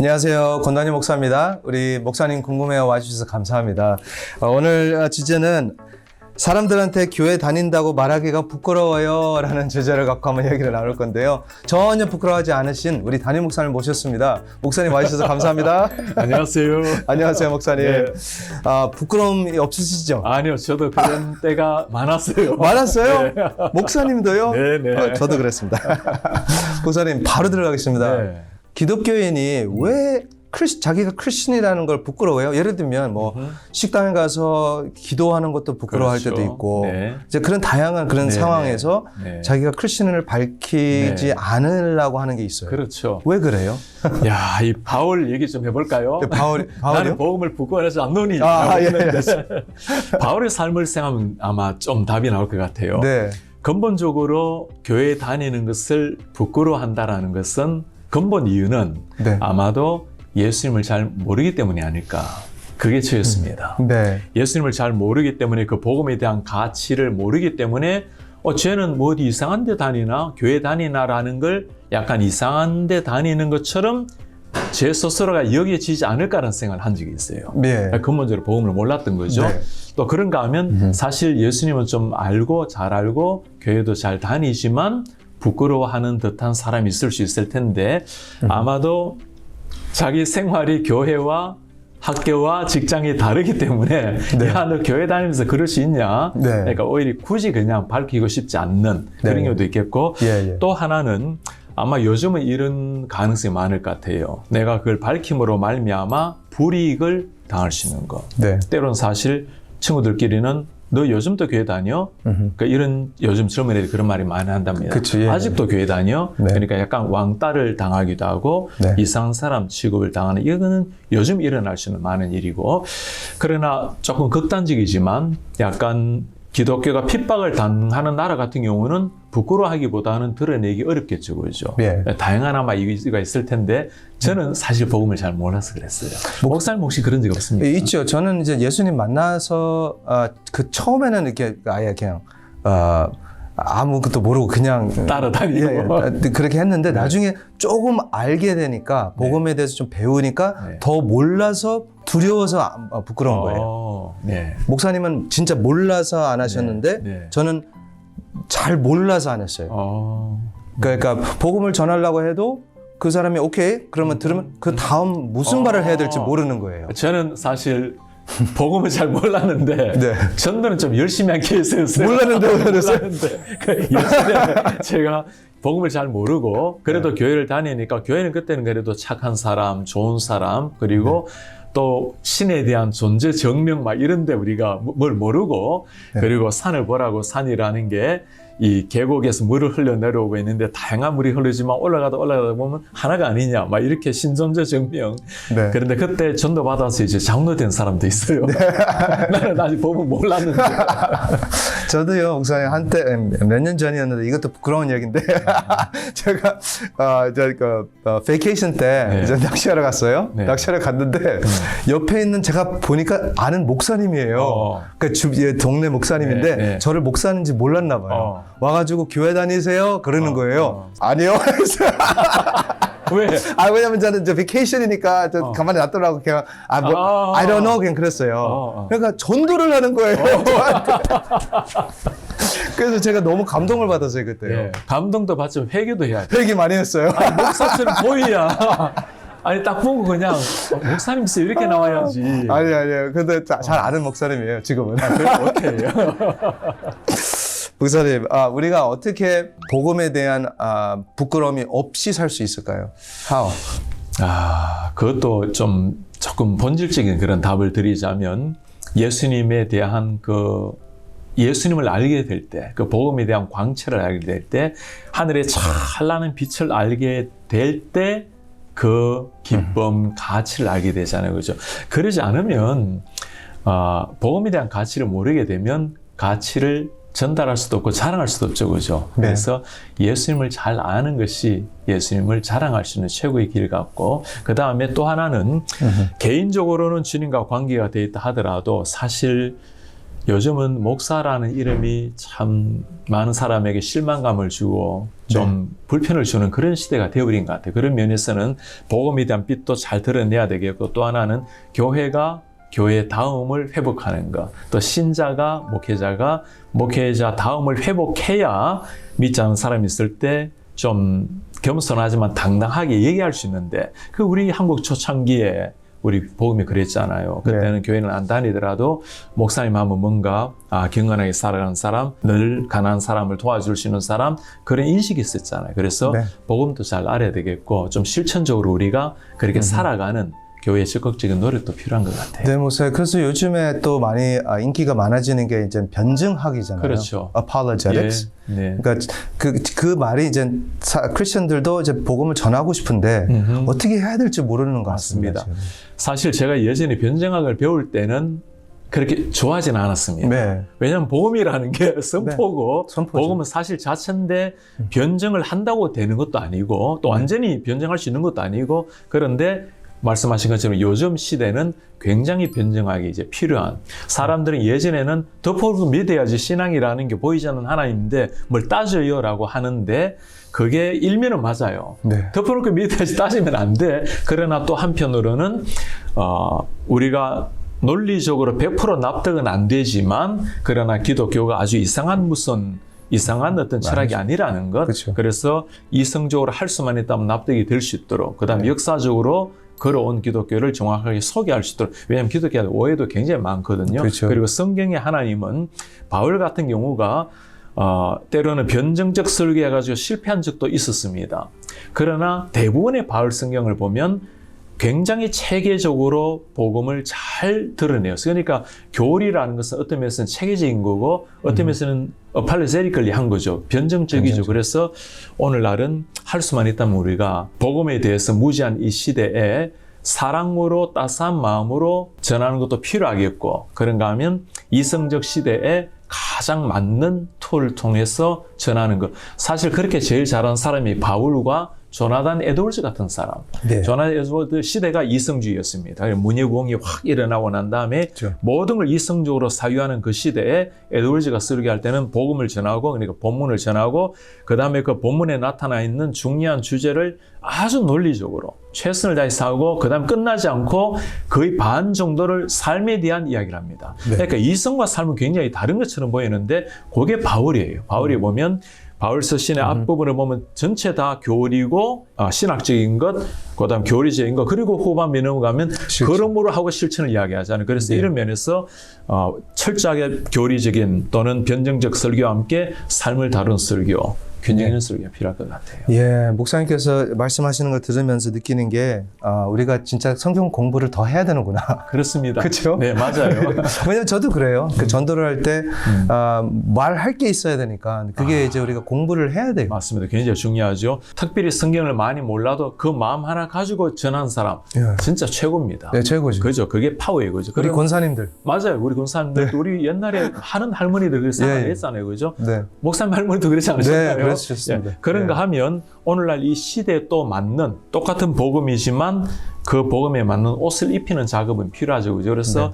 안녕하세요. 권단희 목사입니다. 우리 목사님 궁금해요 와주셔서 감사합니다. 오늘 주제는 사람들한테 교회 다닌다고 말하기가 부끄러워요 라는 주제를 갖고 한번 얘기를 나눌 건데요. 전혀 부끄러워하지 않으신 우리 담임 목사님 모셨습니다. 목사님 와주셔서 감사합니다. 안녕하세요. 안녕하세요 목사님. 네. 부끄러움이 없으시죠? 아니요, 저도 그런 때가 많았어요. 많았어요? 네. 목사님도요? 네. 저도 그랬습니다. 목사님 바로 들어가겠습니다. 네. 기독교인이 왜 자기가 크리스천이라는 걸 부끄러워해요? 예를 들면 식당에 가서 기도하는 것도 부끄러워할 그렇죠. 때도 있고 네. 이제 그런 다양한 그런 네. 상황에서 네. 자기가 크리스천을 밝히지 네. 않으려고 하는 게 있어요. 그렇죠. 왜 그래요? 야, 이 바울 얘기 좀 해볼까요? 바울이요? 나는 복음을 부끄러워하지 않노니. 예. 바울의 삶을 생각하면 아마 좀 답이 나올 것 같아요. 네. 근본적으로 교회에 다니는 것을 부끄러워한다는 것은 근본 이유는 네. 아마도 예수님을 잘 모르기 때문이 아닐까. 그게 저였습니다. 네. 예수님을 잘 모르기 때문에 그 복음에 대한 가치를 모르기 때문에 쟤는 뭐 어디 이상한 데 다니나 교회 다니나라는 걸 약간 이상한 데 다니는 것처럼 제 스스로가 여겨지지 않을까라는 생각을 한 적이 있어요. 네. 근본적으로 복음을 몰랐던 거죠. 네. 또 그런가 하면 사실 예수님은 좀 알고 잘 알고 교회도 잘 다니지만 부끄러워하는 듯한 사람이 있을 수 있을 텐데 아마도 자기 생활이 교회와 학교와 직장이 다르기 때문에 네. 야, 너 교회 다니면서 그럴 수 있냐? 네. 그러니까 오히려 굳이 그냥 밝히고 싶지 않는 그런 네. 경우도 있겠고 예. 또 하나는 아마 요즘은 이런 가능성이 많을 것 같아요. 내가 그걸 밝힘으로 말미암아 불이익을 당할 수 있는 거. 네. 때로는 사실 친구들끼리는 너 요즘도 교회 다녀? 그러니까 이런 요즘 젊은 애들이 그런 말이 많이 한답니다. 그치, 예. 아직도 교회 다녀? 네. 그러니까 약간 왕따를 당하기도 하고 네. 이상한 사람 취급을 당하는 이거는 요즘 일어날 수 있는 많은 일이고 그러나 조금 극단적이지만 약간 기독교가 핍박을 당하는 나라 같은 경우는 부끄러워하기보다는 드러내기 어렵겠죠. 그죠? 예. 다양한 아마 이유가 있을 텐데 저는 사실 복음을 잘 몰라서 그랬어요. 목사님 혹시 그런 적 없습니까? 있죠. 저는 이제 예수님 만나서 처음에는 이렇게 아예 그냥 아무것도 모르고 그냥 따라다니고 그렇게 했는데 나중에 조금 알게 되니까 복음에 대해서 좀 배우니까 더 몰라서 두려워서 부끄러운 거예요. 네. 목사님은 진짜 몰라서 안 하셨는데 네. 저는 잘 몰라서 안 했어요. 그러니까 복음을 전하려고 해도 그 사람이 오케이 그러면 들으면 그 다음 무슨 말을 해야 될지 모르는 거예요. 저는 사실 복음을 잘 몰랐는데 네. 전도는 좀 열심히 한 케이스였어요. 몰랐는데 제가 복음을 잘 모르고 그래도 교회를 다니니까 교회는 그때는 그래도 착한 사람, 좋은 사람 그리고 또 신에 대한 존재 증명 막 이런데 우리가 뭘 모르고 그리고 산을 보라고 산이라는 게 이 계곡에서 물을 흘러 내려오고 있는데 다양한 물이 흐르지만 올라가다 보면 하나가 아니냐 막 이렇게 신존재 증명. 네. 그런데 그때 전도 받아서 이제 장로된 사람도 있어요. 나는 아직 복음 몰랐는데. 저도요, 목사님 한때 몇 년 전이었는데 이것도 부끄러운 얘기인데 제가 베이케이션 때 이제 낚시하러 갔어요. 네. 낚시하러 갔는데 옆에 있는 제가 보니까 아는 목사님이에요. 그러니까 동네 목사님인데 네. 저를 목사인지 몰랐나 봐요. 와가지고 교회 다니세요? 그러는 거예요. 아니요. 왜? 왜냐면 저는 이제 베이케이션이니까 가만히 놔두라고 그냥 I don't know 그냥 그랬어요. 그러니까 전도를 하는 거예요. 그래서 제가 너무 감동을 받았어요 그때요. 네. 감동도 받지만 회개도 해야 돼. 회개 많이 했어요. 목사처럼 보이야. 아니 딱 보고 그냥 목사님 씨 이렇게 나와야지. 아니요. 근데 잘 아는 목사님이에요 지금은. 오케이. 목사님, 우리가 어떻게 복음에 대한 부끄러움이 없이 살 수 있을까요? How? 그것도 조금 본질적인 그런 답을 드리자면 예수님에 대한 예수님을 알게 될 때, 그 복음에 대한 광채를 알게 될 때, 하늘의 찬란한 빛을 알게 될 때, 그 기쁨, 가치를 알게 되잖아요. 그죠? 그러지 않으면, 복음에 대한 가치를 모르게 되면 가치를 전달할 수도 없고 자랑할 수도 없죠. 그죠? 네. 그래서 예수님을 잘 아는 것이 예수님을 자랑할 수 있는 최고의 길 같고, 그 다음에 또 하나는 개인적으로는 주님과 관계가 되어 있다 하더라도 사실 요즘은 목사라는 이름이 참 많은 사람에게 실망감을 주고 좀 불편을 주는 그런 시대가 되어버린 것 같아요. 그런 면에서는 복음에 대한 빛도 잘 드러내야 되겠고, 또 하나는 교회가 교회 다음을 회복하는 것, 또 신자가 목회자 다음을 회복해야 믿지 않는 사람이 있을 때 좀 겸손하지만 당당하게 얘기할 수 있는데, 그 우리 한국 초창기에 우리 복음이 그랬잖아요. 그때는 교회는 안 다니더라도 목사님 하면 뭔가 경건하게 살아가는 사람, 늘 가난한 사람을 도와줄 수 있는 사람, 그런 인식이 있었잖아요. 그래서 복음도 잘 알아야 되겠고, 좀 실천적으로 우리가 그렇게 살아가는 교회의 적극적인 노력도 필요한 것 같아요. 네, 목사님. 그래서 요즘에 또 많이 인기가 많아지는 게 이제 변증학이잖아요. 그렇죠. apologetics. 예, 네. 그러니까 그 말이 이제 크리스천들도 이제 복음을 전하고 싶은데 어떻게 해야 될지 모르는 것 같습니다. 맞습니다. 사실 제가 예전에 변증학을 배울 때는 그렇게 좋아하지는 않았습니다. 네. 왜냐하면 복음이라는 게 선포고, 선포죠. 복음은 사실 자체인데 변증을 한다고 되는 것도 아니고, 또 완전히 변증할 수 있는 것도 아니고, 그런데 말씀하신 것처럼 요즘 시대는 굉장히 변증하기 이제 필요한, 사람들은 예전에는 덮어놓고 믿어야지 신앙이라는 게 보이지 않는 하나님인데 뭘 따져요 라고 하는데, 그게 일면은 맞아요. 네. 덮어놓고 믿어야지 따지면 안 돼. 그러나 또 한편으로는 우리가 논리적으로 100% 납득은 안 되지만, 그러나 기독교가 아주 이상한 어떤 철학이 아니라는 것. 그렇죠. 그래서 이성적으로 할 수만 있다면 납득이 될 수 있도록, 그다음 역사적으로 걸어온 기독교를 정확하게 소개할 수 있도록. 왜냐하면 기독교의 오해도 굉장히 많거든요. 그렇죠. 그리고 성경의 하나님은 바울 같은 경우가 때로는 변증적 설교해가지고 실패한 적도 있었습니다. 그러나 대부분의 바울 성경을 보면 굉장히 체계적으로 복음을 잘 드러내요. 그러니까 교리라는 것은 어떤 면에서는 체계적인 거고, 어떤 면에서는 apologetically 한 거죠. 변증적이죠. 그래서 오늘날은 할 수만 있다면 우리가 복음에 대해서 무지한 이 시대에 사랑으로 따스한 마음으로 전하는 것도 필요하겠고, 그런가 하면 이성적 시대에 가장 맞는 툴을 통해서 전하는 것. 사실 그렇게 제일 잘하는 사람이 바울과 조나단 에드워즈 같은 사람. 네. 조나단 에드워즈 시대가 이성주의였습니다. 문예공이 확 일어나고 난 다음에 그렇죠. 모든 걸 이성적으로 사유하는 그 시대에 에드워즈가 설교할 때는 복음을 전하고, 그러니까 본문을 전하고, 그 다음에 그 본문에 나타나 있는 중요한 주제를 아주 논리적으로 최선을 다해서 하고, 그 다음 끝나지 않고 거의 반 정도를 삶에 대한 이야기를 합니다. 네. 그러니까 이성과 삶은 굉장히 다른 것처럼 보이는데, 그게 바울이에요. 바울이 보면 바울서 신의 앞부분을 보면 전체 다 교리고, 신학적인 것, 그 다음 교리적인 것, 그리고 후반부에 넘어가면 걸음으로 하고 실천을 이야기하잖아요. 그래서 이런 면에서 철저하게 교리적인 또는 변증적 설교와 함께 삶을 다룬 설교, 균형 있는 설교가 필요할 것 같아요. 예, 목사님께서 말씀하시는 걸 들으면서 느끼는 게 우리가 진짜 성경 공부를 더 해야 되는구나. 그렇습니다. 그렇죠? 네, 맞아요. 왜냐면 저도 그래요. 그 전도를 할 때 말할 게 있어야 되니까 그게 이제 우리가 공부를 해야 돼요. 맞습니다. 굉장히 중요하죠. 특별히 성경을 많이 몰라도 그 마음 하나 가지고 전하는 사람, 진짜 최고입니다. 네, 최고죠. 그죠? 그게 파워예요. 그죠? 우리 권사님들. 맞아요. 우리 권사님들, 우리 옛날에 하는 할머니들 그렇게 생각했잖아요. 그죠? 네. 목사님 할머니도 그렇지 않으셨나요? 네, 그렇습니다. 그런가 하면 오늘날 이 시대에 또 맞는 똑같은 복음이지만 그 복음에 맞는 옷을 입히는 작업은 필요하죠. 그죠? 그래서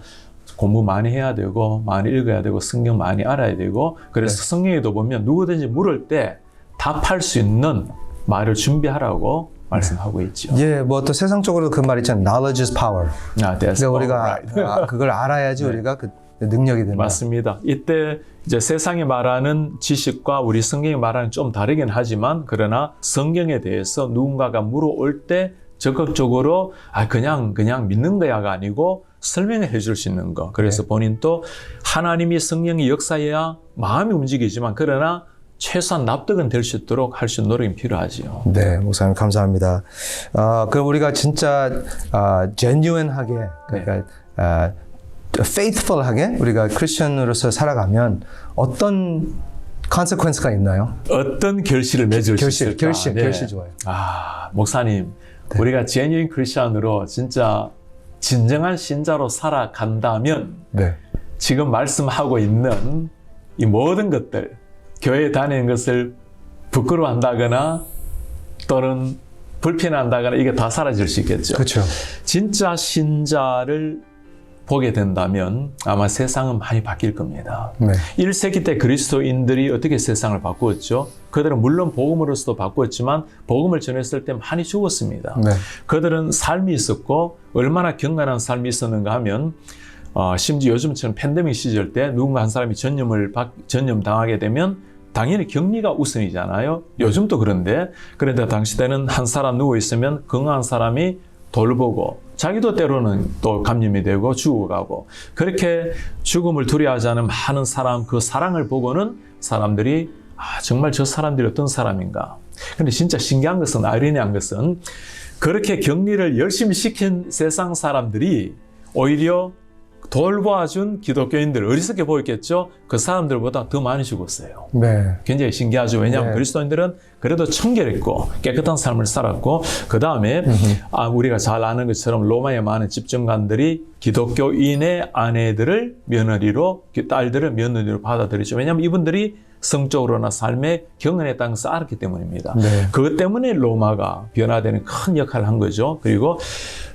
공부 많이 해야 되고, 많이 읽어야 되고, 성경 많이 알아야 되고, 그래서 성경에도 보면 누구든지 물을 때 답할 수 있는 말을 준비하라고 말씀하고 있죠. 예, 뭐 또 세상적으로 그 말 있잖아요. Knowledge is power. 그러니까 우리가 그걸 알아야지 우리가 그 능력이 된다. 맞습니다. 이때 이제 세상이 말하는 지식과 우리 성경이 말하는 좀 다르긴 하지만, 그러나 성경에 대해서 누군가가 물어올 때 적극적으로 그냥 믿는 거야가 아니고 설명해 줄 수 있는 거. 그래서 본인도 하나님이 성령의 역사해야 마음이 움직이지만, 그러나 최소한 납득은 될 수 있도록 할 수 있는 노력이 필요하지요. 네, 목사님 감사합니다. 그럼 우리가 진짜 genuine하게, 그러니까 faithful하게 우리가 크리스천으로서 살아가면 어떤 consequence가 있나요? 어떤 결실을 맺을 수 있을까? 결실 좋아요. 목사님, 우리가 genuine 크리스천으로 진짜 진정한 신자로 살아간다면, 지금 말씀하고 있는 이 모든 것들, 교회에 다니는 것을 부끄러워한다거나 또는 불편한다거나 이게 다 사라질 수 있겠죠. 그렇죠. 진짜 신자를 보게 된다면 아마 세상은 많이 바뀔 겁니다. 네. 1세기 때 그리스도인들이 어떻게 세상을 바꾸었죠? 그들은 물론 복음으로서도 바꾸었지만 복음을 전했을 때 많이 죽었습니다. 네. 그들은 삶이 있었고 얼마나 경건한 삶이 있었는가 하면 심지어 요즘처럼 팬데믹 시절 때 누군가 한 사람이 전염 당하게 되면 당연히 격리가 우선이잖아요. 요즘도 그런데 당시 때는 한 사람 누워 있으면 건강한 사람이 돌보고 자기도 때로는 또 감염이 되고 죽어가고 그렇게 죽음을 두려워하지 않은 많은 사람 그 사랑을 보고는 사람들이 정말 저 사람들이 어떤 사람인가. 근데 진짜 신기한 것은 아이러니한 것은 그렇게 격리를 열심히 시킨 세상 사람들이 오히려 돌봐준 기독교인들 어리석게 보였겠죠. 그 사람들보다 더 많이 죽었어요. 네. 굉장히 신기하죠. 왜냐하면 네. 그리스도인들은 그래도 청결했고 깨끗한 삶을 살았고 그 다음에 우리가 잘 아는 것처럼 로마에 많은 집정관들이 기독교인의 아내들을 며느리로 딸들을 며느리로 받아들이죠. 왜냐하면 이분들이 성적으로나 삶에 경건했다는 것을 알았기 때문입니다. 네. 그것 때문에 로마가 변화되는 큰 역할을 한 거죠. 그리고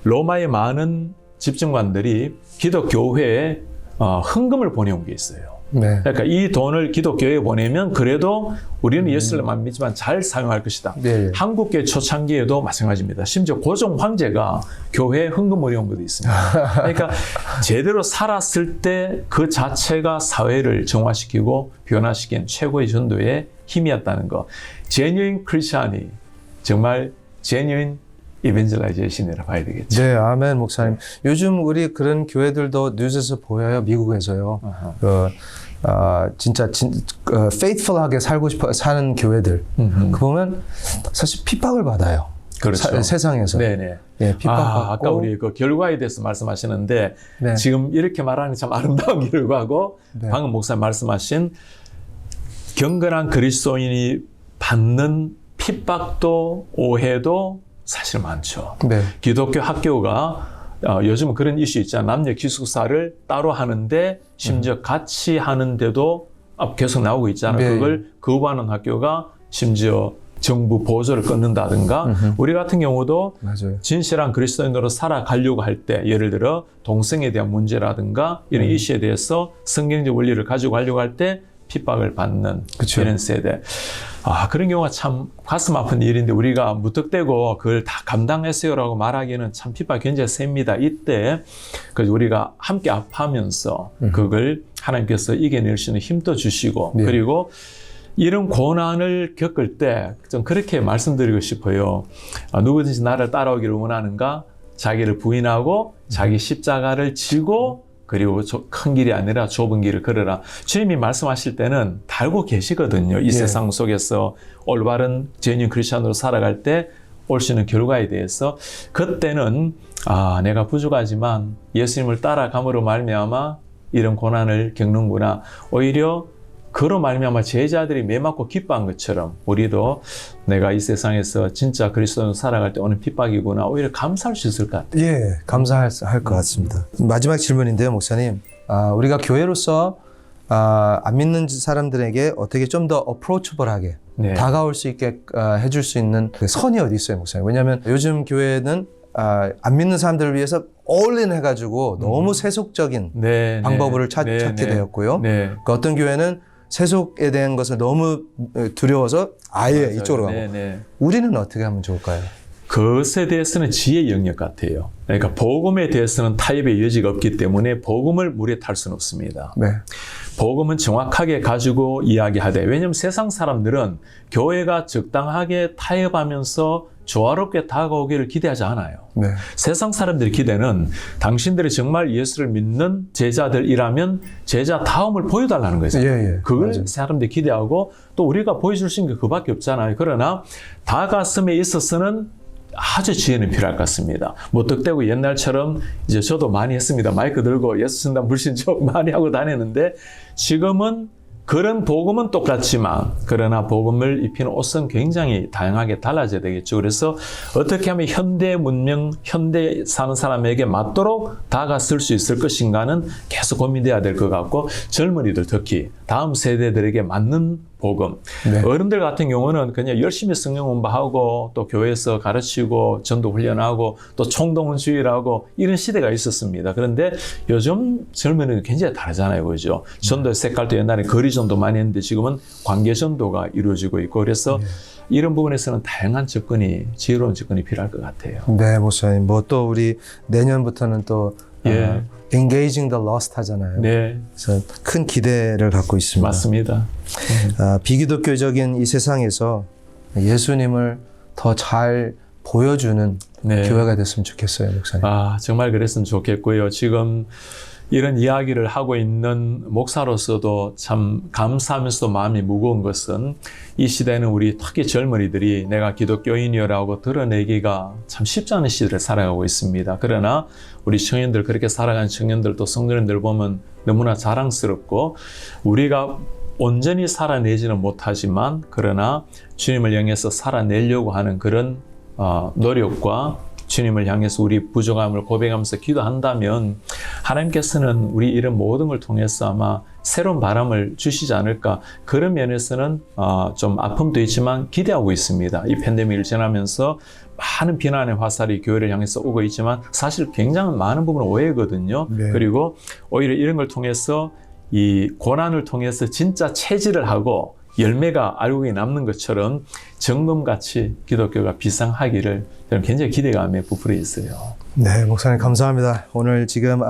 로마의 많은 집정관들이 기독교회에 헌금을 보내온 게 있어요. 네. 그러니까 이 돈을 기독교회에 보내면 그래도 우리는 예수를 믿지만 잘 사용할 것이다. 네. 한국교회 초창기에도 마찬가지입니다. 심지어 고종 황제가 교회에 헌금 보내온 것도 있습니다. 그러니까 제대로 살았을 때 그 자체가 사회를 정화시키고 변화시킨 최고의 전도의 힘이었다는 거. 제뉴인 크리스찬이 정말 제뉴인 이벤젤라이제이션이라 봐야 되겠죠. 네, 아멘, 목사님. 요즘 우리 그런 교회들도 뉴스에서 보여요, 미국에서요. 진짜 faithful하게 살고 싶어 사는 교회들. 그 보면 사실 핍박을 받아요. 그렇죠. 세상에서. 네네. 예, 핍박받고. 아까 우리 그 결과에 대해서 말씀하시는데 네. 지금 이렇게 말하는 참 아름다운 결과고 네. 방금 목사님 말씀하신 경건한 그리스도인이 받는 핍박도 오해도 사실 많죠. 네. 기독교 학교가 요즘은 그런 이슈 있잖아요. 남녀 기숙사를 따로 하는데 심지어 같이 하는데도 계속 나오고 있잖아요. 네. 그걸 거부하는 학교가 심지어 정부 보조를 끊는다든가 우리 같은 경우도 맞아요. 진실한 그리스도인으로 살아가려고 할 때 예를 들어 동성에 대한 문제라든가 이런 이슈에 대해서 성경적 원리를 가지고 가려고 할 때 핍박을 받는 그쵸. 이런 세대. 그런 경우가 참 가슴 아픈 일인데 우리가 무턱대고 그걸 다 감당했어요라고 말하기에는 참 핍박이 굉장히 셉니다. 이때 그래서 우리가 함께 아파하면서 그걸 하나님께서 이겨낼 수 있는 힘도 주시고 네. 그리고 이런 고난을 겪을 때 좀 그렇게 말씀드리고 싶어요. 누구든지 나를 따라오기를 원하는가? 자기를 부인하고 자기 십자가를 지고 그리고 큰 길이 아니라 좁은 길을 걸어라. 주님이 말씀하실 때는 다 알고 계시거든요. 이 세상 속에서 올바른 제뉴인 크리스천으로 살아갈 때 올 수 있는 결과에 대해서 그때는 내가 부족하지만 예수님을 따라감으로 말미암아 이런 고난을 겪는구나. 오히려 그로 말미암아 제자들이 매맞고 기뻐한 것처럼 우리도 내가 이 세상에서 진짜 그리스도로 살아갈 때 오는 핍박이구나. 오히려 감사할 수 있을 것 같아요. 예, 감사할 것 같습니다. 마지막 질문인데요, 목사님. 우리가 교회로서 안 믿는 사람들에게 어떻게 좀 더 어프로처블하게 네. 다가올 수 있게 해줄 수 있는 그 선이 어디 있어요, 목사님? 왜냐하면 요즘 교회는 안 믿는 사람들을 위해서 올인 해가지고 너무 세속적인 네, 방법을 네, 찾게 되었고요. 네. 그러니까 어떤 교회는 세속에 대한 것을 너무 두려워서 아예 맞아요. 이쪽으로 가고. 네, 네. 우리는 어떻게 하면 좋을까요? 그것에 대해서는 지혜 영역 같아요. 그러니까 복음에 대해서는 타협의 여지가 없기 때문에 복음을 물에 탈 수는 없습니다. 네. 복음은 정확하게 가지고 이야기하되 왜냐하면 세상 사람들은 교회가 적당하게 타협하면서 조화롭게 다가오기를 기대하지 않아요. 네. 세상 사람들의 기대는 당신들이 정말 예수를 믿는 제자들이라면 제자 다음을 보여달라는 거죠. 예. 그걸 맞아요. 사람들이 기대하고 또 우리가 보여줄 수 있는 게 그밖에 없잖아요. 그러나 다가섬에 있어서는 아주 지혜는 필요할 것 같습니다. 무턱대고 옛날처럼 이제 저도 많이 했습니다. 마이크 들고 예수 전담 불신족 많이 하고 다녔는데 지금은 그런 복음은 똑같지만 그러나 복음을 입히는 옷은 굉장히 다양하게 달라져야 되겠죠. 그래서 어떻게 하면 현대 문명, 현대 사는 사람에게 맞도록 다가설 수 있을 것인가는 계속 고민돼야 될 것 같고 젊은이들 특히 다음 세대들에게 맞는 복음. 네. 어른들 같은 경우는 그냥 열심히 성령 공부하고 또 교회에서 가르치고 전도 훈련하고 또 총동원주의라고 이런 시대가 있었습니다. 그런데 요즘 젊은이는 굉장히 다르잖아요. 그죠? 전도의 색깔도 옛날에 거리 전도 많이 했는데 지금은 관계 전도가 이루어지고 있고 그래서 이런 부분에서는 다양한 접근이, 지혜로운 접근이 필요할 것 같아요. 네, 목사님. 뭐 또 우리 내년부터는 또 예. Engaging the Lost 하잖아요. 네, 그래서 큰 기대를 갖고 있습니다. 맞습니다. 비기독교적인 이 세상에서 예수님을 더 잘 보여주는 네. 교회가 됐으면 좋겠어요, 목사님. 아, 정말 그랬으면 좋겠고요. 지금 이런 이야기를 하고 있는 목사로서도 참 감사하면서도 마음이 무거운 것은 이 시대는 우리 특히 젊은이들이 내가 기독교인이라고 드러내기가 참 쉽지 않은 시대를 살아가고 있습니다. 그러나 우리 청년들, 그렇게 살아가는 청년들 또 성도님들 보면 너무나 자랑스럽고 우리가 온전히 살아내지는 못하지만 그러나 주님을 향해서 살아내려고 하는 그런 노력과 주님을 향해서 우리 부족함을 고백하면서 기도한다면 하나님께서는 우리 이런 모든 걸 통해서 아마 새로운 바람을 주시지 않을까. 그런 면에서는 좀 아픔도 있지만 기대하고 있습니다. 이 팬데믹을 지나면서 많은 비난의 화살이 교회를 향해서 오고 있지만 사실 굉장히 많은 부분은 오해거든요. 네. 그리고 오히려 이런 걸 통해서 이 고난을 통해서 진짜 체질을 하고 열매가 알곡이 남는 것처럼 정금같이 기독교가 비상하기를 저는 굉장히 기대감에 부풀어 있어요. 네, 목사님 감사합니다. 오늘 지금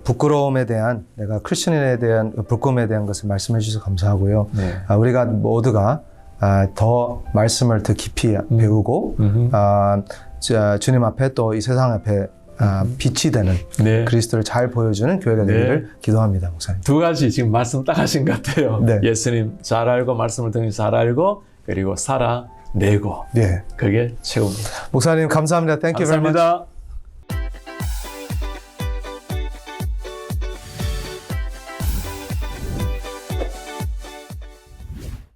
부끄러움에 대한, 내가 크리스천에 대한 부끄러움에 대한 것을 말씀해 주셔서 감사하고요. 네. 우리가 모두가 더 말씀을 더 깊이 배우고 주님 앞에 또 이 세상 앞에 빛이 되는 네. 그리스도를 잘 보여주는 교회가 되기를 기도합니다, 목사님. 두 가지 지금 말씀 딱 하신 것 같아요. 네. 예수님 잘 알고 말씀을 통해서 잘 알고 그리고 살아내고 네, 그게 최고입니다. 목사님 감사합니다. Thank you very much. 감사합니다.